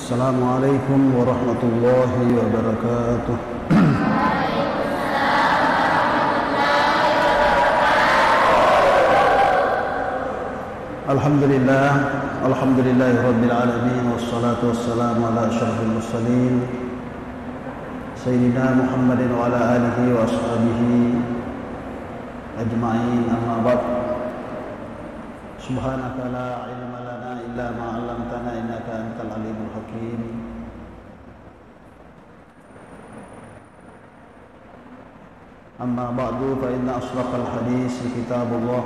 Assalamualaikum warahmatullahi wabarakatuh. Alhamdulillah, alhamdulillahi rabbil alamin, wassalatu wassalamu ala asyrafil mursalin sayyidina Muhammadin wa ala alihi wa ashabihi ajma'in, amma ba'd. Subhanaka la ilma lana illa ma 'allamtana innaka antal alimul hakim. Amma ba'du, fa inna ashraqal hadis kitabullah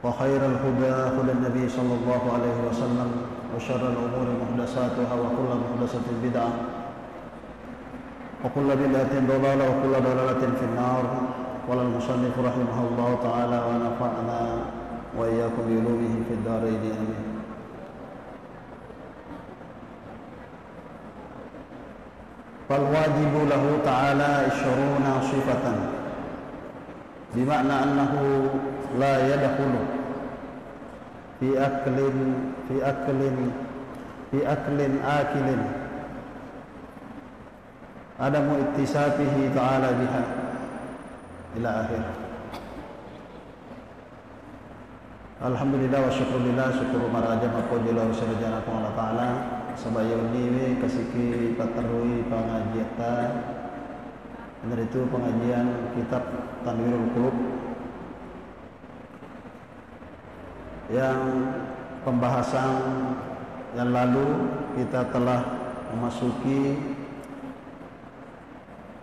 wa khairal huda hudan nabi sallallahu alaihi wasallam wa syarrul umuri muhdatsatuha wa kullu muhdatsatin bid'ah wa kullu bid'atin dhalalah wa kullu dhalalatin finnar. Qala al-musannif rahimahullahu ta'ala wa nafa'na wa iyyakum bi ulumihi fid dharain amin. Fal wajibu lahu ta'ala 20 sifatan, bima'na annahu la yadkhulu fi aklin akilin adamu ittisafihi ta'ala biha ila akhir. Alhamdulillah wa syukurillah, syukur maraja maqojila wa sarjanakum Allah ta'ala sabayun niwi kasiki patarui pengajian dan itu pengajian kitab Tanwirul Qulub yang pembahasan yang lalu kita telah memasuki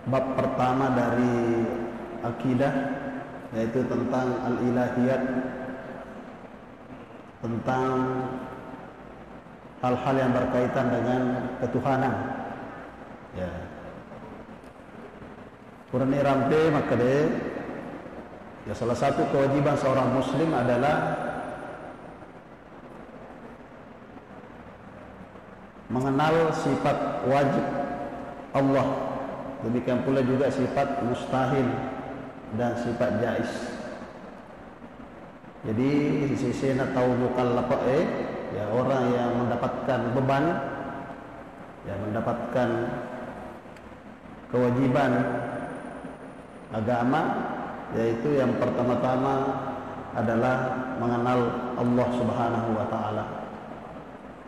bab pertama dari akidah, yaitu tentang al-ilahiyat, tentang hal-hal yang berkaitan dengan ketuhanan. Ya. Kurni rampe maka ya salah satu kewajiban seorang muslim adalah mengenal sifat wajib Allah, demikian pula juga sifat mustahil dan sifat jaiz. Jadi di sisi tahu mukallaf ya orang yang mendapatkan beban, ya mendapatkan kewajiban agama, yaitu yang pertama-tama adalah mengenal Allah Subhanahu wa taala.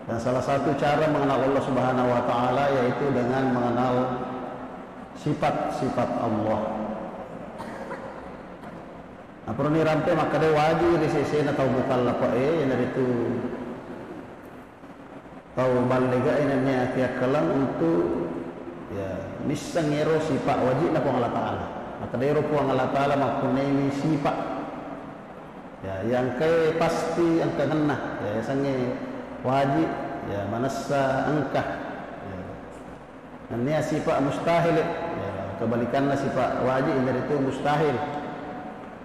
Dan salah satu cara mengenal Allah Subhanahu wa taala yaitu dengan mengenal sifat-sifat Allah. Nah, perlu dirampai maka dia wajib di sisi atau mukallaf yang dari itu tahu baligha ini akhir kalam untuk ya misangero sifat wajib na Allah taala. Maka dia rupa Allah taala makunai sifat ya yang ke pasti yang kena ya sange wajib ya manassa angkah ya. Dan ini sifat mustahil ya, kebalikanlah sifat wajib yang dari itu mustahil.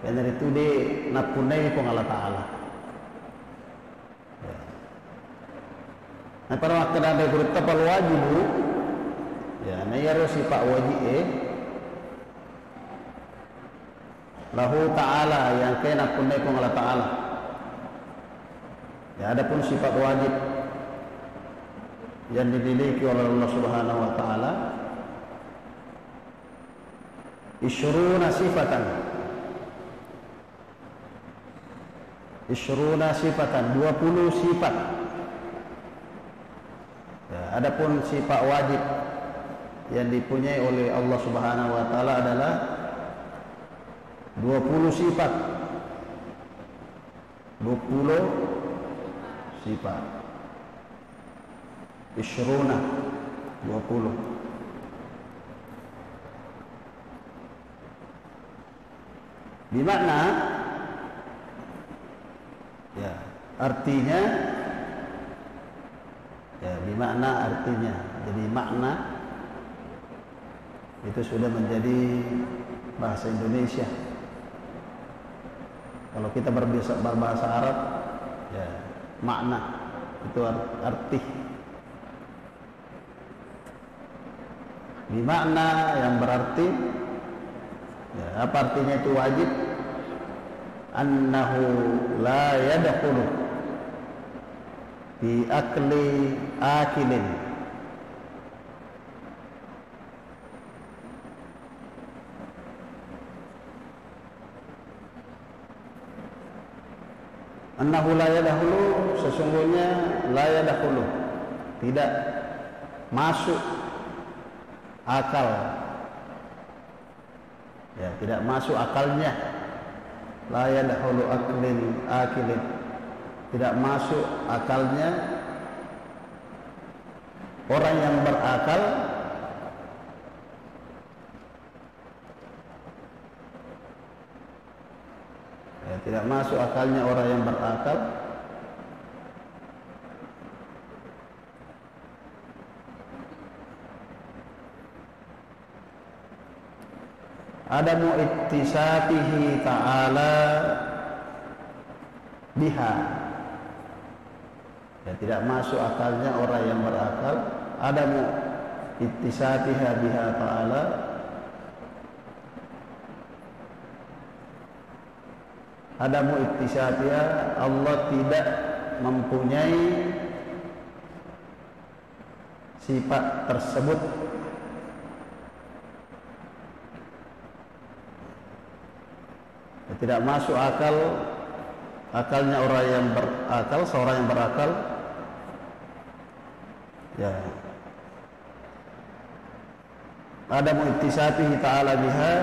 Yang dari itu di napunai pun Allah Ta'ala. Ya. Nah pada waktu ada guru tapal wajib, ya nayaro sifat wajib lahu Ta'ala yang kaya napunai pun Allah Ta'ala. Ya ada pun sifat wajib yang dimiliki oleh Allah Subhanahu Wa Ta'ala. Isyruna sifatan. Isyruna sifatan, 20 sifat. Ya, adapun sifat wajib yang dipunyai oleh Allah Subhanahu wa taala adalah 20 sifat. 20 sifat. Isyruna 20. Bimakna ya artinya ya bimakna artinya, jadi makna itu sudah menjadi bahasa Indonesia. Kalau kita berbahasa Arab ya makna itu arti. Bimakna yang berarti ya, apa artinya itu wajib? annahu la yadkhulu bi akli akilin. Annahu la yadkhulu, sesungguhnya la yadkhulu, tidak masuk akal, ya, tidak masuk akalnya. La yadkhulu akilin, tidak masuk akalnya orang yang berakal ya, tidak masuk akalnya orang yang berakal adamu ittisafihi ta'ala biha, ya, tidak masuk akalnya orang yang berakal adamu ittisafiha biha ta'ala, adamu ittisafiha, Allah tidak mempunyai sifat tersebut. Tidak masuk akalnya orang yang berakal, seorang yang berakal, ya, adamu ittisafihi ta'ala biha,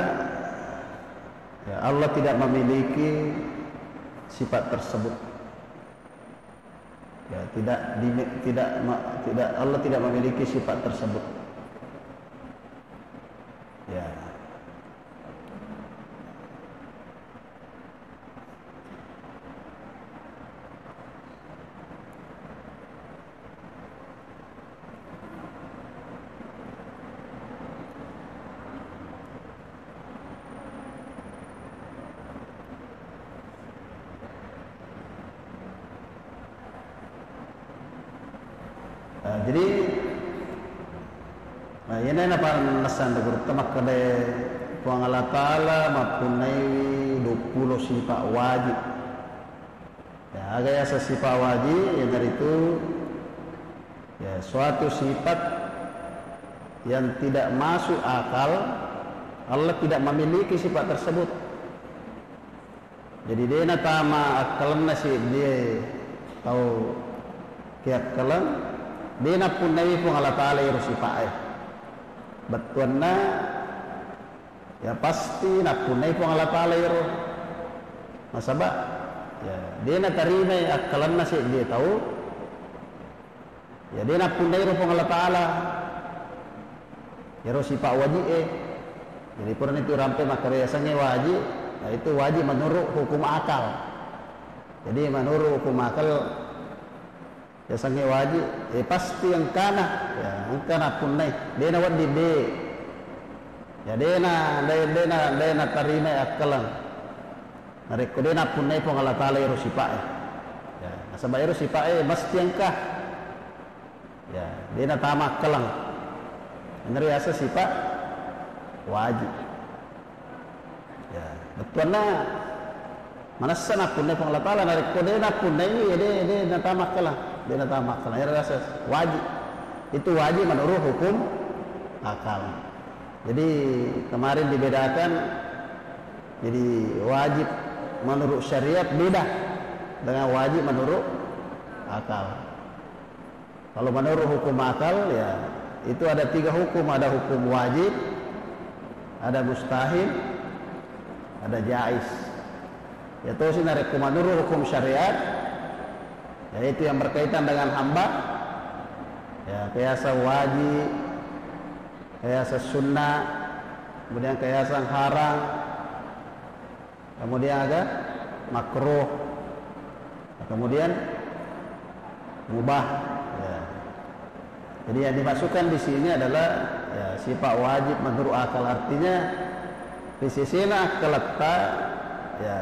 ya, Allah tidak memiliki sifat tersebut, ya, tidak Allah tidak memiliki sifat tersebut, ya. Jadi ini apa nasan dulu temak kade puang Allah Taala mapunai 20 sifat wajib. Ya, agak ya sifat wajib yang dari itu ya suatu sifat yang tidak masuk akal, Allah tidak memiliki sifat tersebut. Jadi dia nak tama akalan nasi dia tahu kiat kalan dia nak pun nabi pun Allah Taala yang sifat betulnya ya pasti nak pun nabi pun Allah Taala yang masabak ya dia nak terima akalan nasi dia tahu ya dia nak pun nabi pun Allah Taala ya sifat wajib jadi pun itu rampai maka biasanya wajib. Nah, itu wajib menurut hukum akal. Jadi menurut hukum akal ya sange wajib. Pasti yang kana ya angkana pun naik. Dia nak wadi de. Ya dia nak terima akalan. Mereka dia nak pun naik pun Allah Taala iru sifat. Ya, sebab iru sifat mesti angkah. Ya, dia nak tamak akalan. Menurut asa sifat wajib. Ya, betulnya mana sana pun Allah Taala narik kode nak pun ini dia nak tamak kalah, dia nak tamak kalah. Ya rasa wajib, itu wajib menurut hukum akal. Jadi kemarin dibedakan, jadi wajib menurut syariat beda dengan wajib menurut akal. Kalau menurut hukum akal ya itu ada 3 hukum, ada hukum wajib, ada mustahil, ada jais. Ya itu sih narik menurut hukum syariat, yaitu yang berkaitan dengan hamba, ya kiasa wajib, kiasa sunnah, kemudian kiasa haram, kemudian ada makruh, kemudian mubah. Ya. Jadi yang dimasukkan di sini adalah ya, sifat wajib menurut akal, artinya di sisi akal letak ya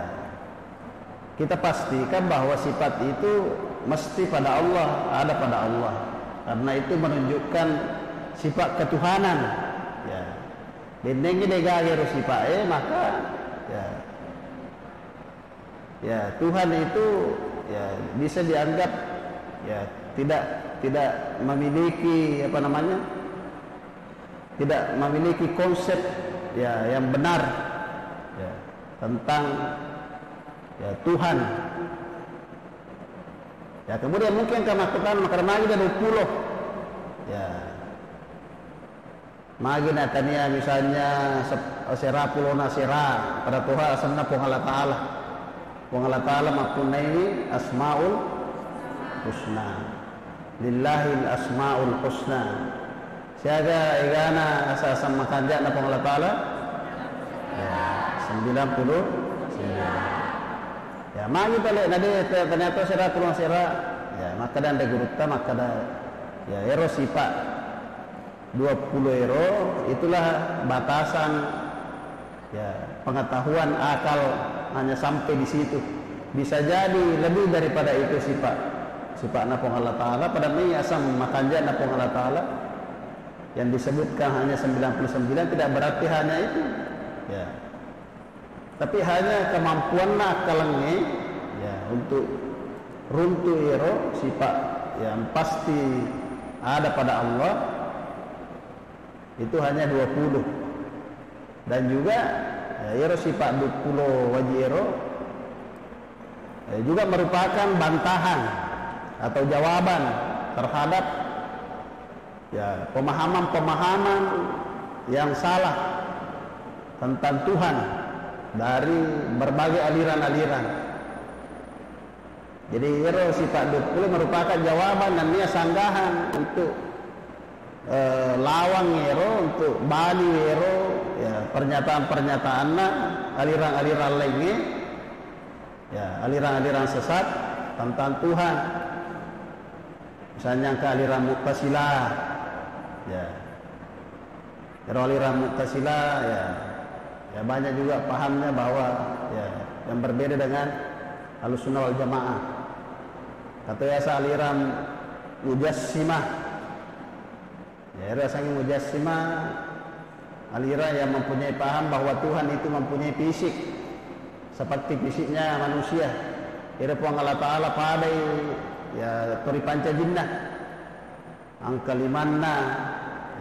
kita pastikan bahwa sifat itu mesti pada Allah, ada pada Allah, karena itu menunjukkan sifat ketuhanan. Ya, dendengi degage sifat maka ya Tuhan itu ya bisa dianggap ya tidak memiliki apa namanya, tidak memiliki konsep ya yang benar ya tentang ya Tuhan. Ya kemudian mungkin kemakutan maka magi dan 20 ya magi natania misalnya sera pulona sera pada Tuhan asalna pung Allah Ta'ala makunai asmaul husna lillahil asmaul husna siaga igana asa makanja na pung Allah Ta'ala ya 99 ya magi tali nade ternyata sera pulona sera ya maka dan gurutta maka ya ero sipa 20 euro itulah batasan ya pengetahuan akal hanya sampai di situ. Bisa jadi lebih daripada itu sifat napong Allah Ta'ala pada mi asam makanja napong Allah Ta'ala yang disebutkan hanya 99 tidak berarti hanya itu ya. Tapi hanya kemampuan akalnya ya untuk runtuh ero sifat yang pasti ada pada Allah itu hanya 20 dan juga ero sifat 20 wajib ero juga merupakan bantahan atau jawaban terhadap ya pemahaman-pemahaman yang salah tentang Tuhan dari berbagai aliran-aliran. Jadi ero sifat 20 merupakan jawaban dan dia sanggahan untuk lawang ero untuk bali ero ya pernyataan-pernyataan aliran-aliran lainnya ya aliran-aliran sesat tentang Tuhan misalnya ke aliran Mu'tazilah ya ero aliran Mu'tazilah ya banyak juga pahamnya bahwa ya yang berbeda dengan Ahlussunnah wal Jamaah atau ya aliran Mujassimah. Ya, rasanya Mujassimah aliran yang mempunyai paham bahwa Tuhan itu mempunyai fisik seperti fisiknya manusia. Ira puang Allah Ta'ala pada ya tori panca jinnah angka limanna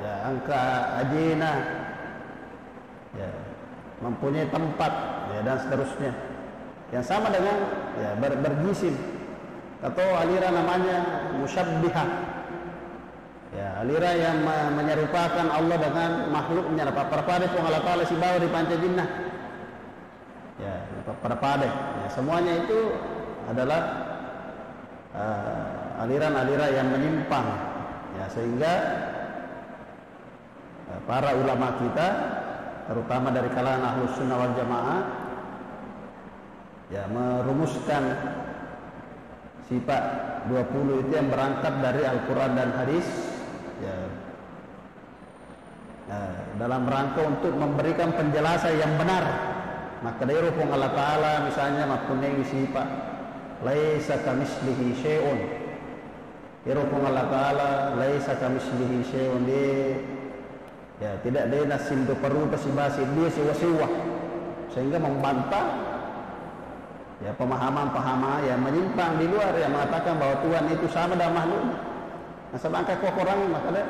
ya angka ajina ya mempunyai tempat ya dan seterusnya yang sama dengan ya berjisim atau aliran namanya musyabbihah. Ya, aliran yang menyerupakan Allah dengan makhluknya. Pada pun Allah Ta'ala si bawa di panca jinnah. Ya, pada. Ya, semuanya itu adalah aliran-aliran yang menyimpang. Ya, sehingga para ulama kita, terutama dari kalangan Ahlussunnah wal Jamaah, ya merumuskan sifat 20 itu yang berangkat dari Al-Quran dan hadis. Ya, dalam rangka untuk memberikan penjelasan yang benar. Maka dari pun Allah Ta'ala misalnya mempunyai sifat laisa kamitslihi syai'un. Dari pun Allah Ta'ala laisa kamitslihi syai'un ya tidak ada nasim perlu pasibasi dia sewa-sewa sehingga membantah ya pemahaman-pemahaman yang menyimpang di luar yang mengatakan bahwa Tuhan itu sama dengan makhluk. Nah, sedangkan Quran maka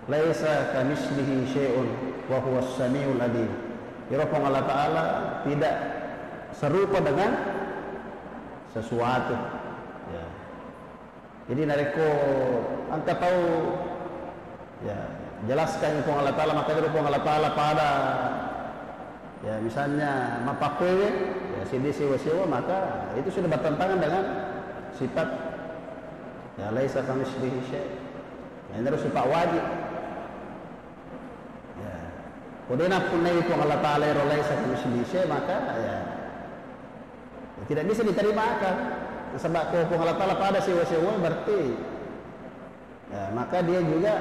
laisa kamitslihi syai'un wa huwas samiul alim. Irafah Allah Ta'ala tidak serupa dengan sesuatu ya. Jadi nareko angka tahu ya jelaskan Allah Ta'ala maka irafah Allah Ta'ala pada ya misalnya mapakwe ya sidi sewa-sewa maka itu sudah bertentangan dengan sifat ya laisa kamitslihi syai'. Ini harus sifat wajib. Ya. Kemudian punai itu Allah Ta'ala laisa kamitslihi syai' maka ya tidak bisa diterima akal. Sebab kalau Allah Ta'ala pada sewa-sewa berarti ya maka dia juga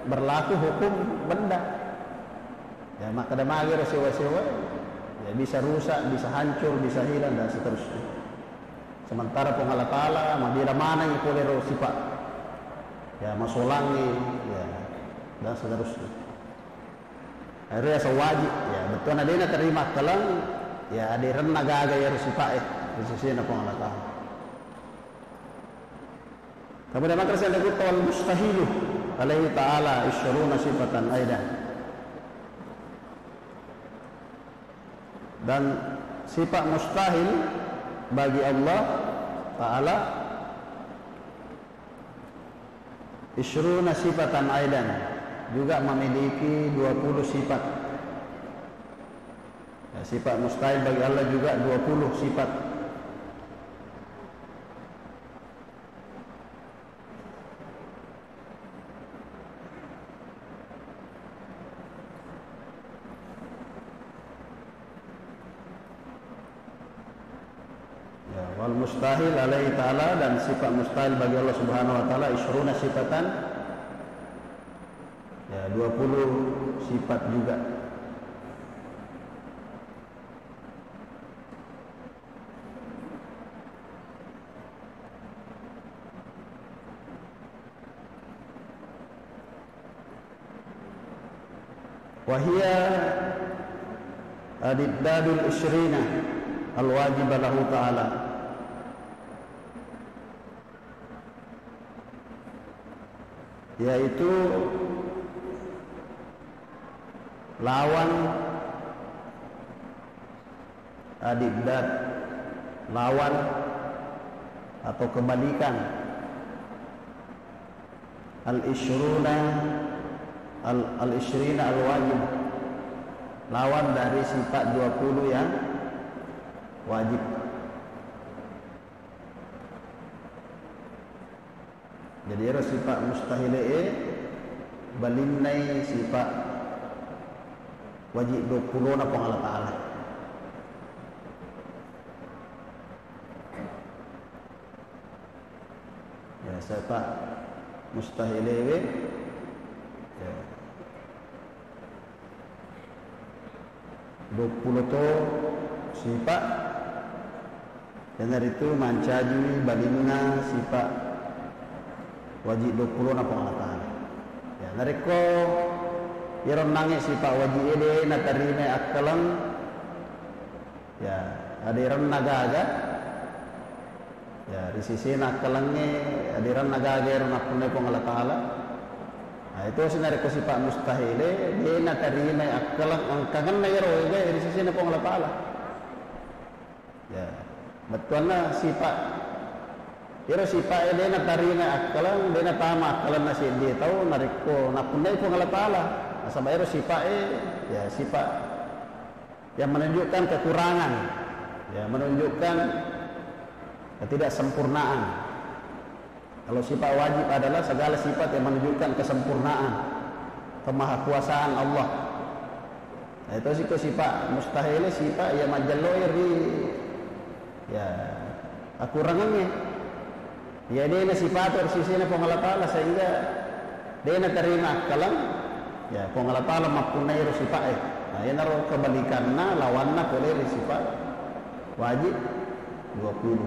berlaku hukum benda. Ya maka ada magir sewa-sewa ya bisa rusak, bisa hancur, bisa hilang dan seterusnya. Sementara pun Allah Ta'ala bila mana yang boleh sifat ya masulangi ya dan seterusnya. Akhirnya sewajib ya betul ada yang terima kalang ya ada renna gaga ya sifat khususnya pun Allah Ta'ala. Kemudian maka saya disebut wal mustahilu alaihi ta'ala isyruna sifatan aidan. Dan sifat mustahil bagi Allah Ta'ala isyruna sifatan aidan, juga memiliki 20 sifat. Ya, sifat mustahil bagi Allah juga 20 sifat. Wal mustahil alaihi ta'ala, dan sifat mustahil bagi Allah Subhanahu wa taala isyruna sifatan, ya 20 sifat juga. Wahia adiddadul isyrina al-wajib lahu ta'ala, yaitu lawan adiddad, lawan atau kebalikan al-isyruna al-isyrina al-wajib, lawan dari sifat 20 yang wajib. Jadi ada sifat mustahil balinnai sifat wajib 20 na pang Allah Ta'ala. Ya, sifat mustahil ya. 20 tu sifat, dan dari itu mancaji balinna sifat wajib 20 na pang Allah Ta'ala. Ya, dari ko iron nangis sifat wajib ini na terima akalan, ya ada iron nagaga, ya di sisi nakalangnya ada iron nagaga iron akunai pang Allah Ta'ala. Nah, itu sebenarnya ko sifat mustahil dia na terima akalan ang kangen na iron di sisi na pang Allah Ta'ala. Ya betulnya sifat iro sifat dia na tarina akalan, dia na tama akalan na siya dia tahu nariko napunay po ng Allah Ta'ala. Nasabay iro sifat ya sifat yang menunjukkan kekurangan, ya menunjukkan ketidaksempurnaan. Kalau sifat wajib adalah segala sifat yang menunjukkan kesempurnaan, kemahakuasaan Allah. Nah, itu sifat mustahil, sifat yang majalloir di ya kekurangannya. Ya dia na sifat sisi na pong Allah Ta'ala, sehingga dia na terima kalam, ya pong Allah Ta'ala mapunay ro sifat Nah yan ro kebalikan na lawan na boleh sifat wajib 20.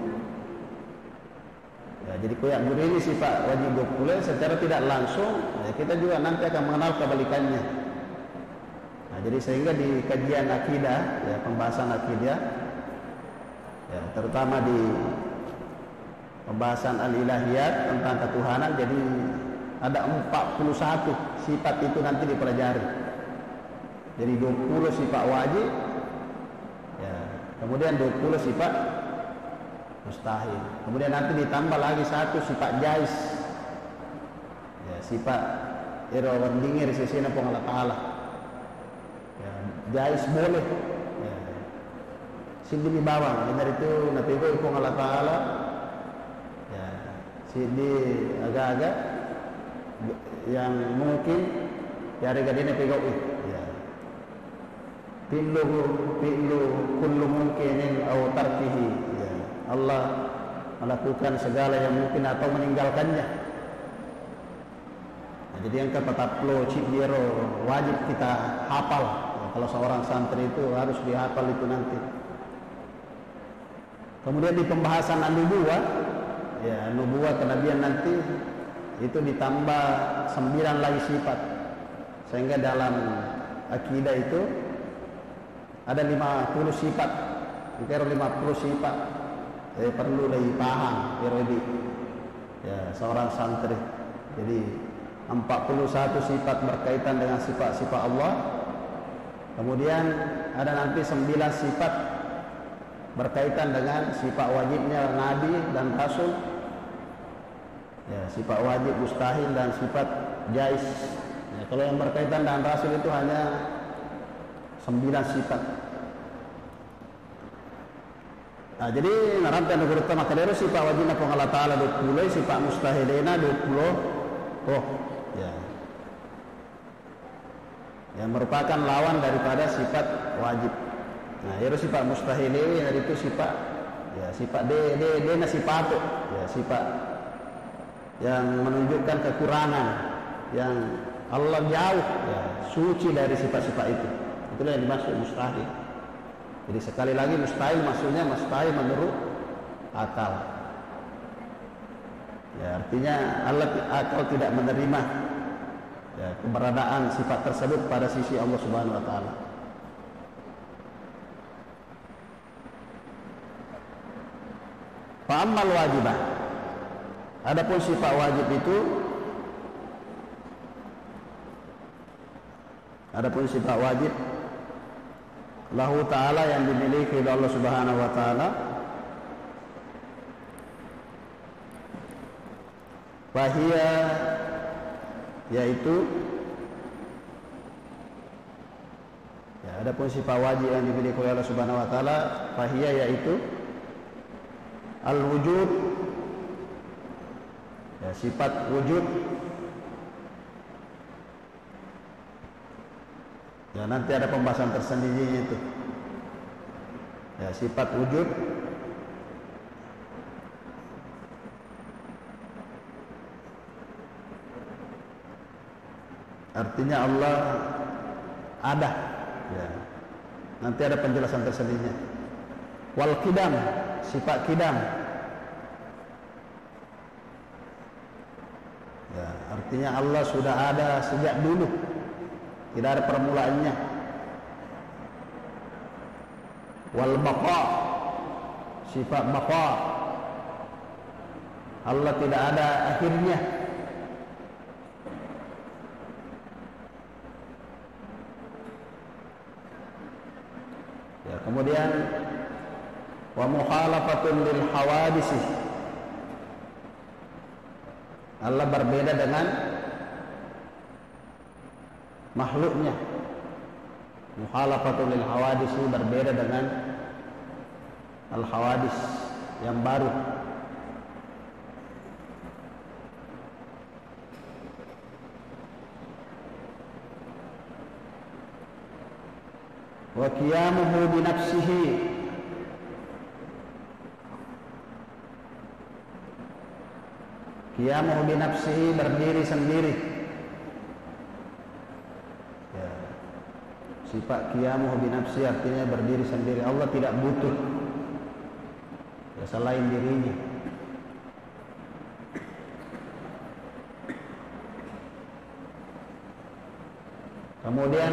Ya, jadi koyak ini sifat wajib 20 secara tidak langsung, ya, kita juga nanti akan mengenal kebalikannya. Nah, jadi sehingga di kajian akidah, ya pembahasan akidah, ya, terutama di pembahasan al-ilahiyat tentang ketuhanan, jadi ada 41 sifat itu nanti dipelajari. Jadi 20 sifat wajib, ya, kemudian 20 sifat mustahil. Kemudian nanti ditambah lagi satu sifat jais, ya, sifat irawan dingir sisi na pong Allah Ta'ala. Ya, jais boleh, ya, sindi di bawah, benar itu napigo pong Allah Ta'ala. Ya, sindi agak-agak yang mungkin ya harga dia napigo ya. Pillu kullu mungkinin au tarkihi, ya. Allah melakukan segala yang mungkin atau meninggalkannya. Nah, jadi yang kepataplo cibiro wajib kita hafal. Ya, kalau seorang santri itu harus dihafal itu nanti. Kemudian di pembahasan an-nubuwah, ya nubuwah kenabian nanti itu ditambah 9 lagi sifat, sehingga dalam akidah itu ada 50 sifat, itu 50 sifat. Perlu lagi paham, ya seorang santri. Jadi 41 sifat berkaitan dengan sifat-sifat Allah. Kemudian ada nanti 9 sifat berkaitan dengan sifat wajibnya Nabi dan Rasul. Ya, sifat wajib, mustahil dan sifat jais. Ya, kalau yang berkaitan dengan Rasul itu hanya 9 sifat. Nah, jadi naramkan negara utama kadero sifat wajibna pun Allah Ta'ala 20, sifat mustahilina 20. Oh, ya. Yang merupakan lawan daripada sifat wajib. Nah, itu sifat mustahilina itu sifat ya sifat na sifat ya sifat yang menunjukkan kekurangan, yang Allah jauh ya, suci dari sifat-sifat itu. Itulah yang dimaksud mustahil. Jadi sekali lagi mustahil maksudnya mustahil menurut akal. Ya, artinya Allah akal tidak menerima ya, keberadaan sifat tersebut pada sisi Allah Subhanahu wa taala. Fa ammal wajibah. Adapun sifat wajib itu, adapun sifat wajib lahu ta'ala yang dimiliki oleh Allah Subhanahu wa taala, bahia yaitu ya, adapun sifat wajib yang dimiliki oleh Allah Subhanahu wa taala, bahia yaitu al-wujud ya, sifat wujud. Ya, nanti ada pembahasan tersendiri itu. Ya, sifat wujud artinya Allah ada. Ya. Nanti ada penjelasan tersendirinya. Wal qidam, sifat qidam. Ya, artinya Allah sudah ada sejak dulu. Tidak ada permulaannya. Wal baqa, sifat baqa. Allah tidak ada akhirnya. Ya, kemudian wa mukhalafatun lil hawadisi. Allah berbeda dengan makhluknya. Mukhalafatul lil hawadis, berbeda dengan al hawadis yang baru. Wa qiyamuhu bi nafsihi, qiyamuhu bi nafsihi, berdiri sendiri. Sifat qiyamuhu bi nafsi artinya berdiri sendiri. Allah tidak butuh ya, selain dirinya. Kemudian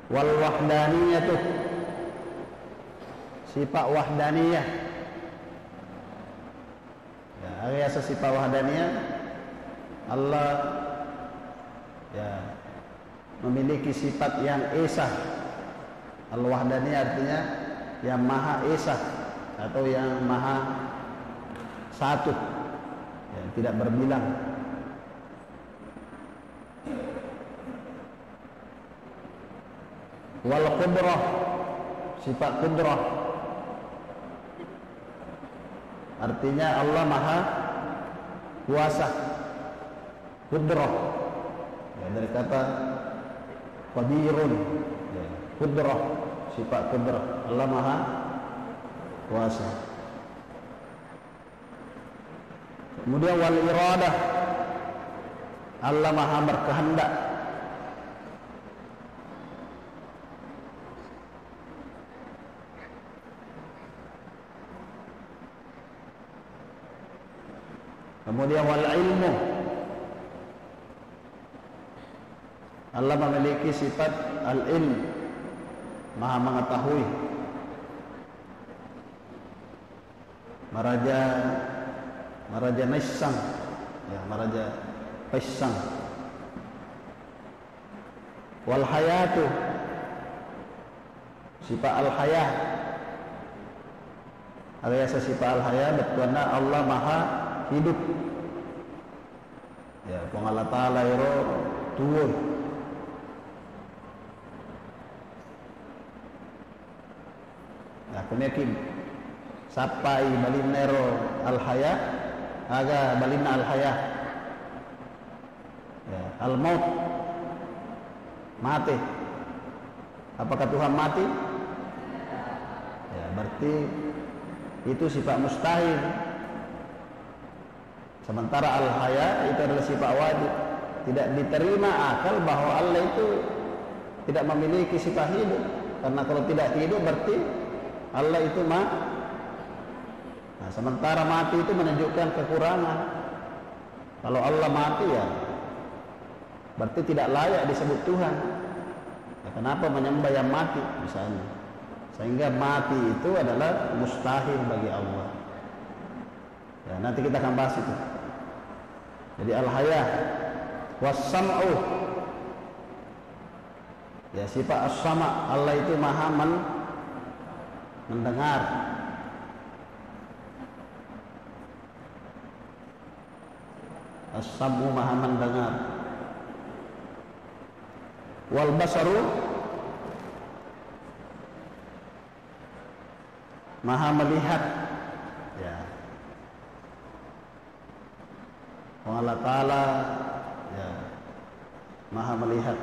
wal wahdaniyah tuh sifat wahdaniyah. Ya, biasa sifat wahdaniyah Allah ya memiliki sifat yang esa. Al-Wahdaniyah artinya yang maha esa atau yang maha satu, yang tidak berbilang. Wal qudrah, sifat qudrah artinya Allah maha kuasa. Qudrah ya, dari kata qadirun ya, qudrah, sifat qudrah. Allah maha kuasa. Kemudian wal iradah, Allah maha berkehendak. Kemudian wal ilmu, Allah memiliki sifat al-ilm, maha mengetahui. Maraja Maraja Naisang, ya, Maraja Paisang. Wal hayatu, sifat al haya. Alias sifat al haya betulna Allah maha hidup. Ya, Allah Taala iro tuwur. Nah, kemudian sapai balinero al haya, aga balina al haya. Ya, al maut, mati. Apakah Tuhan mati? Ya, berarti itu sifat mustahil. Sementara al-haya itu adalah sifat wajib. Tidak diterima akal bahwa Allah itu tidak memiliki sifat hidup. Karena kalau tidak hidup berarti Allah itu mati. Nah, sementara mati itu menunjukkan kekurangan. Kalau Allah mati ya berarti tidak layak disebut Tuhan. Ya, kenapa menyembah yang mati misalnya? Sehingga mati itu adalah mustahil bagi Allah. Ya, nanti kita akan bahas itu. Jadi al-haya was-sam'u. Ya, sifat as-sama', Allah itu maha mendengar. As-sam'u maha mendengar. Wal basaru maha melihat. Ya, Allah Ta'ala ya, maha melihat.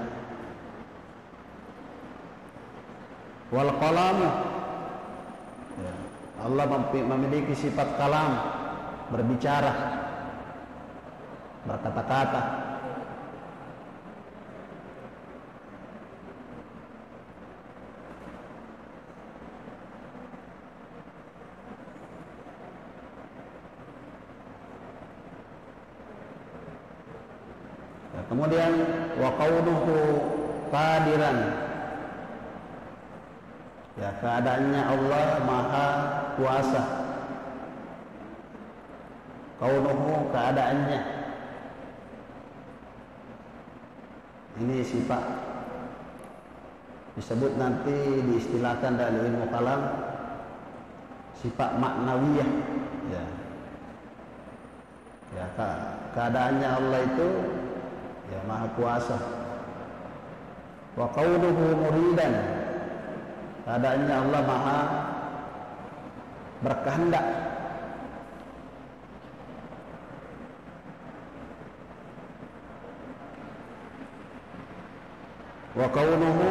Wal qalamu, ya, Allah memiliki sifat kalam, berbicara, berkata-kata. Kemudian wa qaunuhu qadiran. Ya, keadaannya Allah maha kuasa. Qaunuhu, keadaannya. Ini sifat disebut nanti diistilahkan dalam ilmu kalam sifat maknawiyah. Ya. Ya, keadaannya Allah itu ya maha kuasa. Wa qaunuhu muridan, keadaannya Allah maha berkehendak. Wa qaunuhu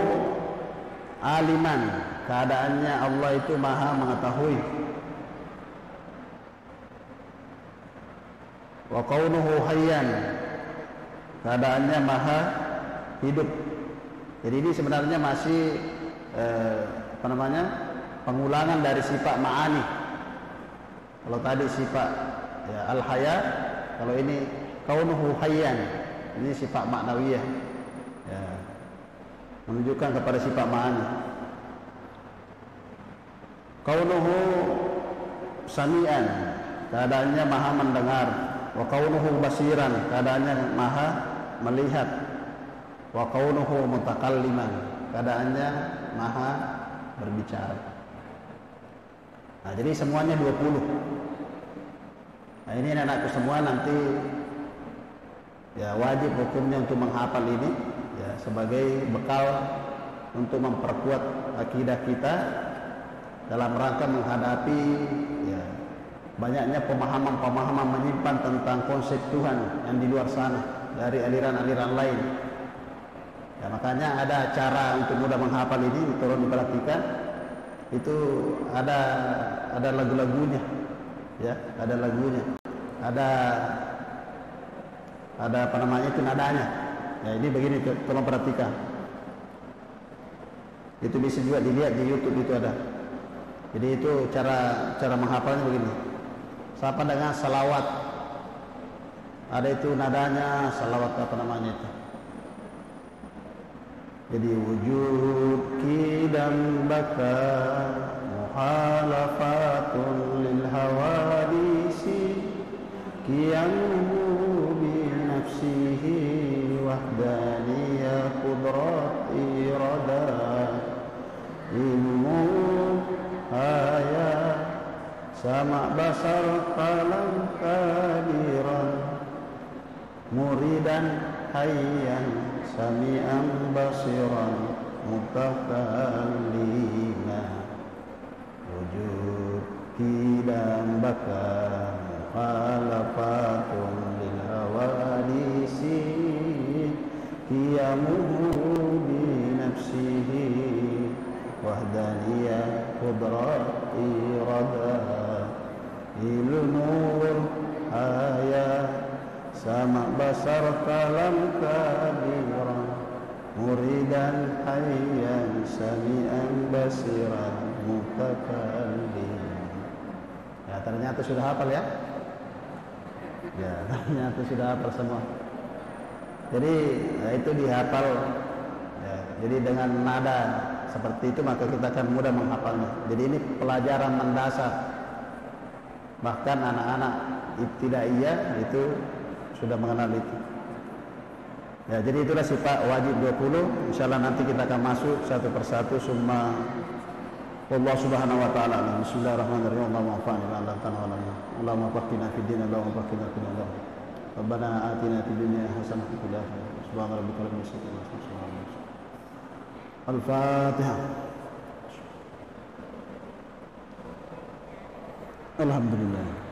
aliman, keadaannya Allah itu maha mengetahui. Wa qaunuhu hayyan, keadaannya maha hidup. Jadi ini sebenarnya masih pengulangan dari sifat ma'ani. Kalau tadi sifat ya, al-haya, kalau ini kaunuhu hayyan, ini sifat maknawiyah ya, menunjukkan kepada sifat ma'ani. Kaunuhu sami'an, keadaannya maha mendengar. Wa kaunuhu basiran, keadaannya maha melihat. Wa kaunuhu mutakalliman, keadaannya maha berbicara. Nah, jadi semuanya 20. Nah, ini anak-anakku semua nanti ya wajib hukumnya untuk menghafal ini ya sebagai bekal untuk memperkuat akidah kita dalam rangka menghadapi ya banyaknya pemahaman-pemahaman menyimpan tentang konsep Tuhan yang di luar sana dari aliran-aliran lain. Ya, makanya ada cara untuk mudah menghafal ini, tolong diperhatikan. Itu ada lagu-lagunya, ya, ada lagunya, ada apa namanya itu nadanya. Ya, ini begini, tolong perhatikan. Itu bisa juga dilihat di YouTube, itu ada. Jadi itu cara menghafalnya begini. Sama dengan salawat, ada itu nadanya, salawat apa namanya itu. Jadi wujud kidam baka muhalafatun lil hawadisi sama basar qalam kadiran muridan hayyan sami'an basiran mutakallima wujud kidam baka mukhalafatun lil hawadisi qiyamuhu bi nafsihi wahdaniyah qudrati rada ilmu hayat sama basar kalam kabiran muridan hayyan sami'an basiran mutakallim. Ya, ternyata sudah hafal ya? Ya, ternyata sudah hafal semua. Jadi ya, itu dihafal ya, jadi dengan nada seperti itu maka kita akan mudah menghafalnya. Jadi ini pelajaran mendasar. Bahkan anak-anak ibtidaiyah itu sudah mengenal itu. Ya, jadi itulah sifat wajib 20. Insyaallah nanti kita akan masuk satu persatu. Summa Allah subhanahu wa ta'ala. Bismillahirrahmanirrahim. Allahumma fa'alna wa lamtana wa lamna. Allahumma faqina fid din. Allahumma faqina fid din. Rabbana atina fid dunya hasanah wa fil akhirati subhana rabbika rabbil izzati amma yasifun. Al-Fatihah. Alhamdulillah.